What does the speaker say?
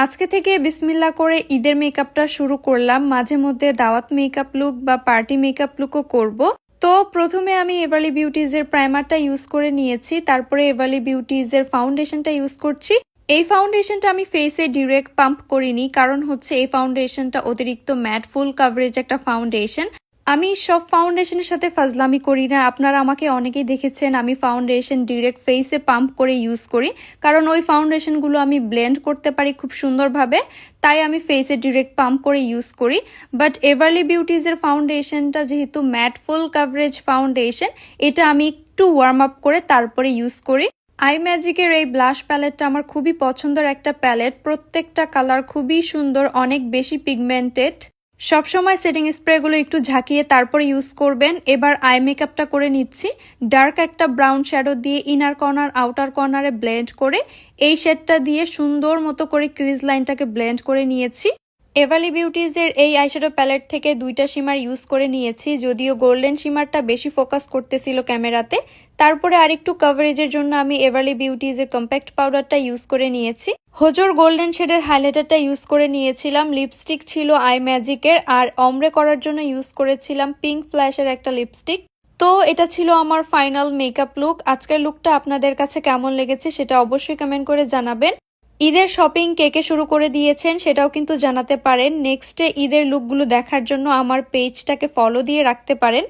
আজকে থেকে বিসমিল্লাহ করে ঈদের মেকআপটা শুরু করলাম। মাঝে মধ্যে দাওয়াত মেকআপ লুক বা পার্টি মেকআপ লুকও করব। তো প্রথমে আমি এভারলি বিউটিজের প্রাইমারটা ইউজ করে নিয়েছি, তারপরে এভারলি বিউটিজের ফাউন্ডেশনটা ইউজ করছি। এই ফাউন্ডেশনটা আমি ফেসে ডিরেক্ট পাম্প করিনি, কারণ হচ্ছে এই ফাউন্ডেশনটা অতিরিক্ত ম্যাট ফুল কাভারেজ একটা ফাউন্ডেশন। আমি সব ফাউন্ডেশনের সাথে ফাজলামি করি না। আপনারা আমাকে অনেকেই দেখেছেন আমি ফাউন্ডেশন ডিরেক্ট ফেসে পাম্প করে ইউজ করি, কারণ ওই ফাউন্ডেশনগুলো আমি ব্লেন্ড করতে পারি খুব সুন্দরভাবে, তাই আমি ফেসে ডিরেক্ট পাম্প করে ইউজ করি। বাট এভারলি বিউটিজের ফাউন্ডেশনটা যেহেতু ম্যাট ফুল কাভারেজ ফাউন্ডেশন, এটা আমি একটু ওয়ার্ম আপ করে তারপরে ইউজ করি। আই ম্যাজিকের এই ব্লাশ প্যালেটটা আমার খুবই পছন্দের একটা প্যালেট। প্রত্যেকটা কালার খুবই সুন্দর, অনেক বেশি পিগমেন্টেড। সবসময় সেটিং স্প্রেগুলো একটু ঝাঁকিয়ে তারপরে ইউজ করবেন। এবার আই মেকআপটা করে নিচ্ছি। ডার্ক একটা ব্রাউন শ্যাডো দিয়ে ইনার কর্নার আউটার কর্নারে ব্লেন্ড করে এই শেডটা দিয়ে সুন্দর মতো করে ক্রিজ লাইনটাকে ব্লেন্ড করে নিয়েছি। এভারলি বিউটিজের এই আইশ্যাডো প্যালেট থেকে দুইটা শিমার ইউজ করে নিয়েছি, যদিও গোল্ডেন শিমারটা বেশি ফোকাস করতেছিল ক্যামেরাতে। তারপরে আরেকটু কভারেজের জন্য আমি এভারলি বিউটিজের কম্প্যাক্ট পাউডারটা ইউজ করে নিয়েছি। হোজোর গোল্ডেন শেডের হাইলাইটারটা ইউজ করে নিয়েছিলাম। লিপস্টিক ছিল আই ম্যাজিকের, আর অমরে করার জন্য ইউজ করেছিলাম পিঙ্ক ফ্ল্যাশের একটা লিপস্টিক। তো এটা ছিল আমার ফাইনাল মেকআপ লুক। আজকের লুকটা আপনাদের কাছে কেমন লেগেছে সেটা অবশ্যই কমেন্ট করে জানাবেন। ঈদের শপিং কে কে শুরু করে দিয়েছেন সেটাও কিন্তু জানাতে পারেন। নেক্সটে ঈদের লুকগুলো দেখার জন্য আমার পেজটাকে ফলো দিয়ে রাখতে পারেন।